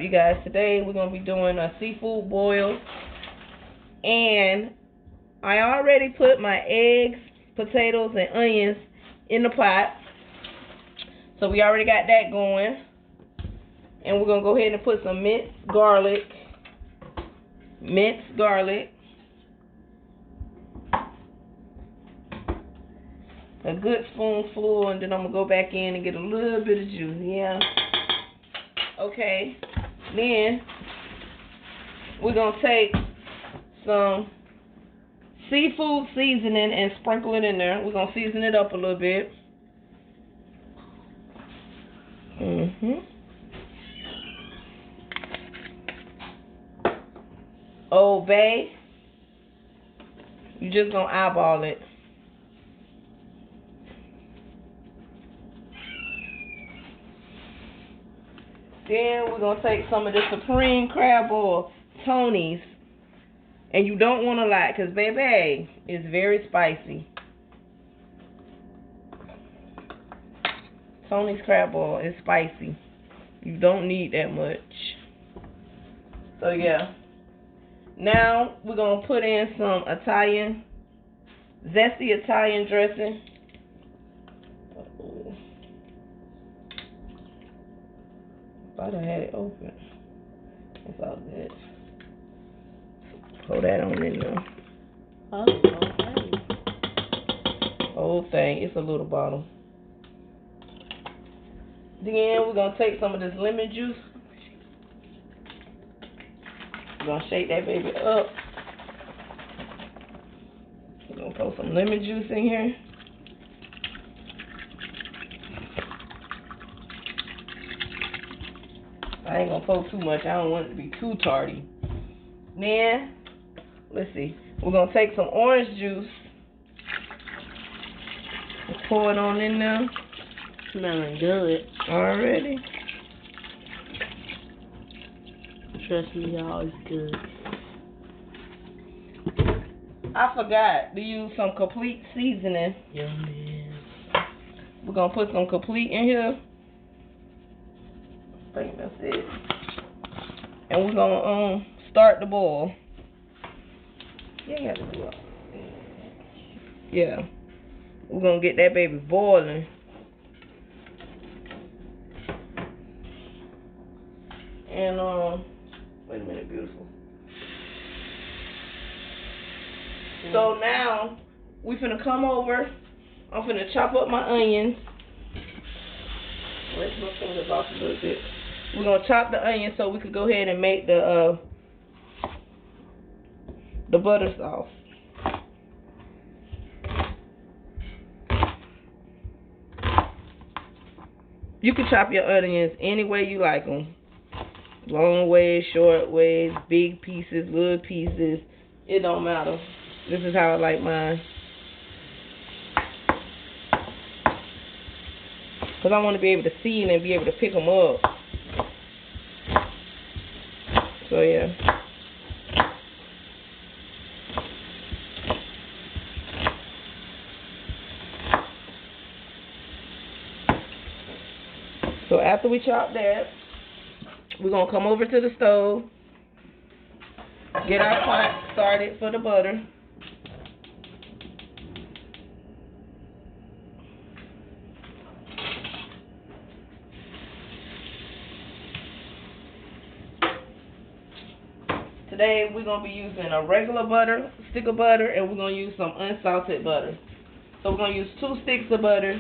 you guys? Today we're going to be doing a seafood boil. And I already put my eggs, potatoes, and onions in the pot. So we already got that going. And we're going to go ahead and put some minced garlic. A good spoonful, and then I'm going to go back in and get a little bit of juice. Yeah. Okay. Then we're going to take some seafood seasoning and sprinkle it in there. We're going to season it up a little bit. Old Bay. You're just going to eyeball it. Then we're going to take some of the Supreme Crab Oil, Tony's. And you don't want a lot because, baby, it's very spicy. Tony's Crab Oil is spicy. You don't need that much. So, yeah. Now, we're going to put in some zesty Italian dressing. Thought I had it open. It's all good. Throw that on in there. Oh, okay. Whole thing. It's a little bottle. Then we're going to take some of this lemon juice. We're going to shake that baby up. We're going to put some lemon juice in here. I ain't gonna pour too much. I don't want it to be too tardy. Then, let's see. We're gonna take some orange juice. Pour it on in there. Smelling good. Already. Trust me, y'all, it's good. I forgot to use some complete seasoning. Yummy. We're gonna put some complete in here. I think that's it. And we're gonna start the boil. You ain't got to do it. Yeah. We're gonna get that baby boiling. And wait a minute, beautiful. So now we finna come over. I'm finna chop up my onions. Let's my fingers off a little bit. We're gonna chop the onions so we could go ahead and make the butter sauce. You can chop your onions any way you like them. Long ways, short ways, big pieces, little pieces. It don't matter. This is how I like mine. Because I want to be able to see and be able to pick them up. So, yeah. So, after we chop that, we're going to come over to the stove. Get our pot started for the butter. Today we're going to be using a regular butter, stick of butter, and we're going to use some unsalted butter. So we're going to use 2 sticks of butter.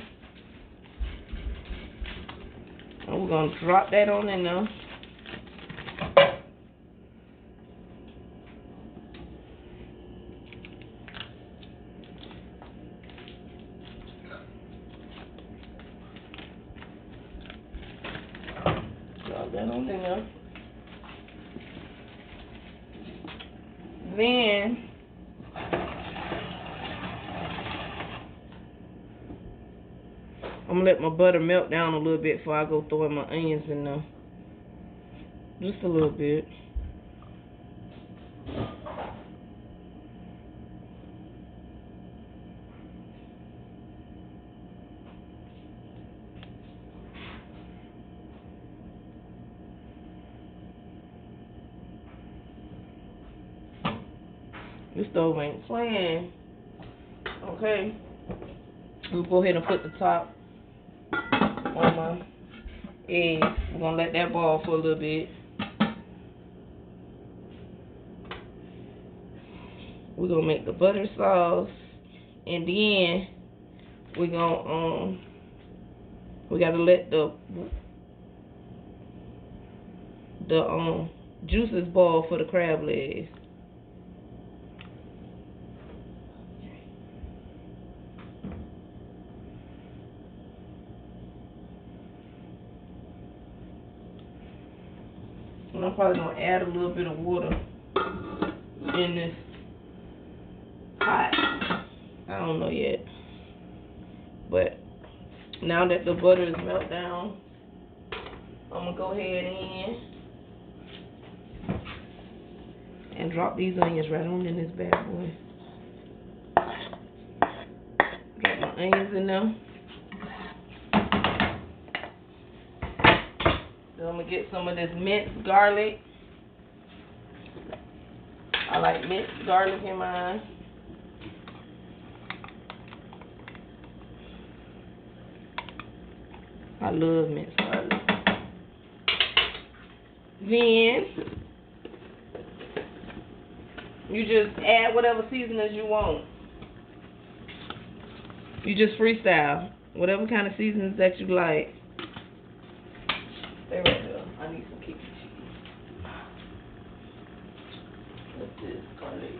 And we're going to drop that on in there. Drop that on in there. Then I'm gonna let my butter melt down a little bit before I go throwing my onions in there. Just a little bit. This stove ain't playing. Okay. We'll go ahead and put the top on my eggs. We're gonna let that boil for a little bit. We're gonna make the butter sauce, and then we're gonna we gotta let the juices boil for the crab legs. And I'm probably gonna add a little bit of water in this pot. I don't know yet. But now that the butter is melted down, I'm gonna go ahead and drop these onions right on in this bad boy. Got my onions in there. Then I'm gonna get some of this minced garlic. I like minced garlic in mine. I love minced garlic. Then you just add whatever seasonings you want. You just freestyle whatever kind of seasonings that you like. Stay right there. I need some kitchen cheese. What's this? Garlic.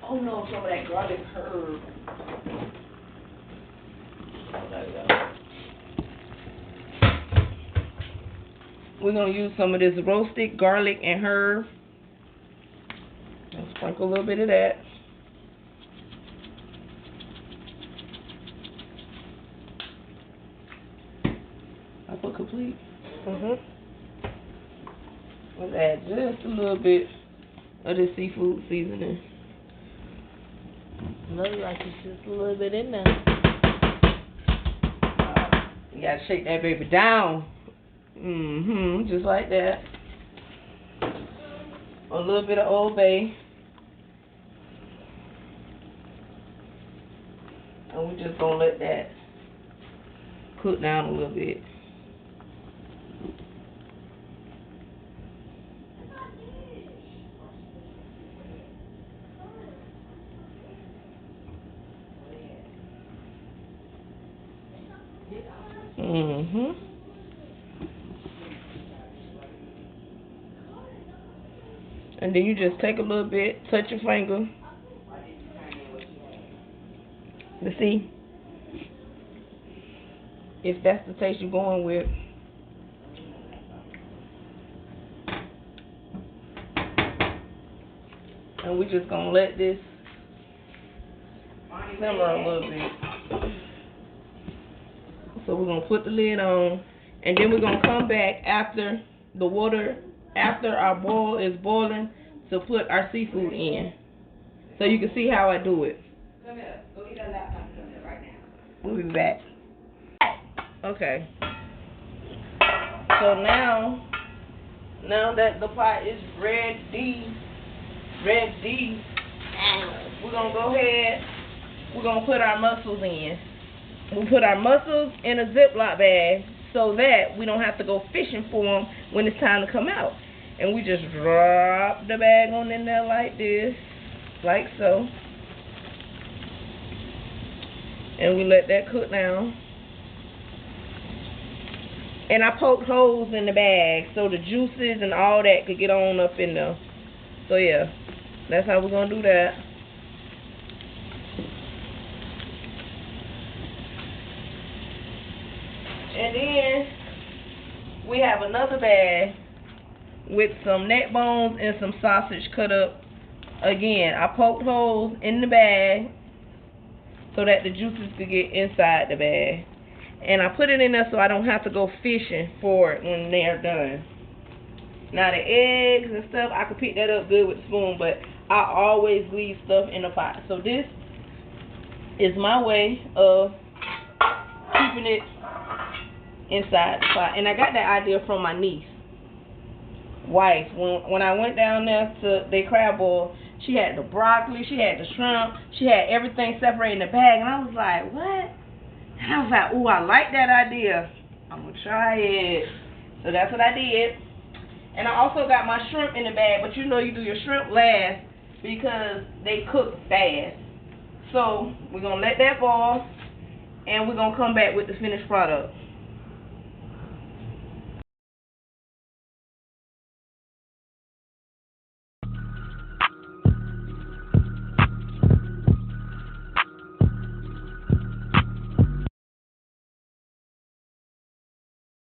Oh no, some of that garlic herb. Oh, there you go. We're going to use some of this roasted garlic and herb. And sprinkle a little bit of that. I put complete. Let's add just a little bit of the seafood seasoning. Looks like it's just a little bit in there. You got to shake that baby down. Just like that. A little bit of Old Bay. And we're just going to let that cook down a little bit. And then you just take a little bit, touch your finger to see if that's the taste you're going with. And we're just going to let this simmer a little bit. So we're going to put the lid on, and then we're going to come back after the water, after our boil is boiling, to put our seafood in. So you can see how I do it. Come here. Go get that laptop and come here right now. We'll be back. Okay. So now that the pot is ready, we're going to go ahead, we're going to put our mussels in. We put our mussels in a Ziploc bag so that we don't have to go fishing for them when it's time to come out. And we just drop the bag on in there like this, like so. And we let that cook down. And I poked holes in the bag so the juices and all that could get on up in there. So yeah, that's how we're going to do that. And then we have another bag with some neck bones and some sausage cut up. Again, I poked holes in the bag so that the juices could get inside the bag. And I put it in there so I don't have to go fishing for it when they're done. Now the eggs and stuff, I can pick that up good with a spoon, but I always leave stuff in the pot. So this is my way of keeping it inside the pot. And I got that idea from my niece, wife. When I went down there to their crab boil, She had the broccoli, she had the shrimp, she had everything separated in the bag, and I was like, what? And I was like, ooh, I like that idea. I'm gonna try it. So that's what I did. And I also got my shrimp in the bag, but you know you do your shrimp last because they cook fast. So we're gonna let that boil, and we're gonna come back with the finished product.